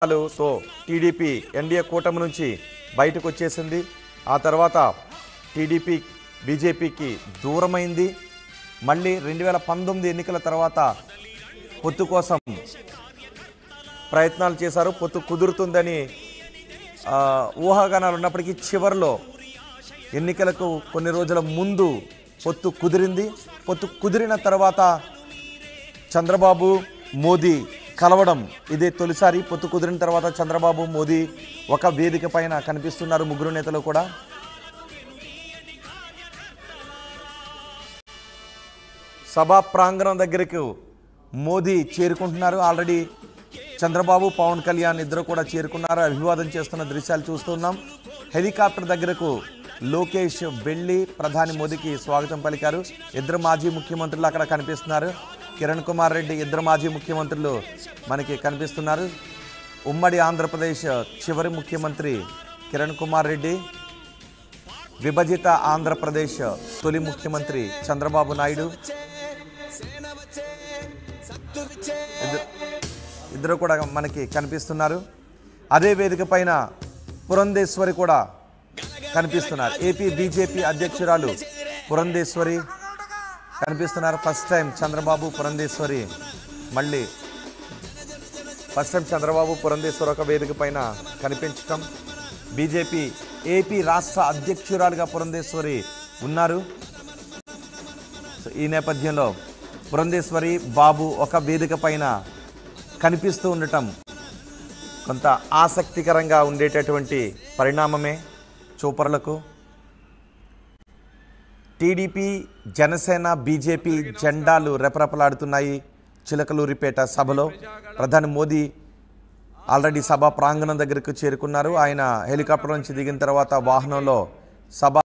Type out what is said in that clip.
తో TDP NDA కూటమి నుంచి బయటకు వచ్చేసింది. ఆ తర్వాత టీడీపీ బీజేపీకి దూరమైంది. మళ్ళీ 2019 ఎన్నికల తర్వాత పొత్తు కోసం ప్రయత్నాలు చేశారు. పొత్తు కుదురుతుందని ఊహాగానాలు ఉన్నప్పటికీ చివరిలో ఎన్నికలకు కొన్ని రోజుల ముందు పొత్తు కుదిరింది. పొత్తు కుదిరిన తర్వాత చంద్రబాబు మోదీ కలవడం ఇదే తొలిసారి. పొత్తు కుదిరిన తర్వాత చంద్రబాబు మోదీ ఒక వేదిక పైన కనిపిస్తున్నారు. ముగ్గురు నేతలు కూడా సభా ప్రాంగణం దగ్గరకు మోదీ చేరుకుంటున్నారు. ఆల్రెడీ చంద్రబాబు పవన్ కళ్యాణ్ ఇద్దరు కూడా చేరుకున్నారు. అభివాదం చేస్తున్న దృశ్యాలు చూస్తున్నాం. హెలికాప్టర్ దగ్గరకు లోకేష్ వెళ్ళి ప్రధాని మోదీకి స్వాగతం పలికారు. ఇద్దరు మాజీ ముఖ్యమంత్రులు అక్కడ కనిపిస్తున్నారు. కిరణ్ కుమార్ రెడ్డి ఇద్దరు మాజీ ముఖ్యమంత్రులు మనకి కనిపిస్తున్నారు. ఉమ్మడి ఆంధ్రప్రదేశ్ చివరి ముఖ్యమంత్రి కిరణ్ కుమార్ రెడ్డి, విభజిత ఆంధ్రప్రదేశ్ తొలి ముఖ్యమంత్రి చంద్రబాబు నాయుడు ఇద్దరు కూడా మనకి కనిపిస్తున్నారు. అదే వేదిక పైన పురంధేశ్వరి కూడా కనిపిస్తున్నారు. ఏపీ బీజేపీ అధ్యక్షురాలు పురంధేశ్వరి కనిపిస్తున్నారు. ఫస్ట్ టైం చంద్రబాబు పురంధేశ్వరి ఒక వేదిక పైన కనిపించటం. బీజేపీ ఏపీ రాష్ట్ర అధ్యక్షురాలుగా పురంధేశ్వరి ఉన్నారు. ఈ నేపథ్యంలో పురంధేశ్వరి బాబు ఒక వేదిక పైన కనిపిస్తూ ఉండటం కొంత ఆసక్తికరంగా ఉండేటటువంటి పరిణామమే చూపరులకు. టీడీపీ, జనసేన, బీజేపీ జెండాలు రెపరెపలాడుతున్నాయి చిలకలూరిపేట సభలో. ప్రధాని మోదీ ఆల్రెడీ సభా ప్రాంగణం దగ్గరకు చేరుకున్నారు. ఆయన హెలికాప్టర్ నుంచి దిగిన తర్వాత వాహనంలో సభ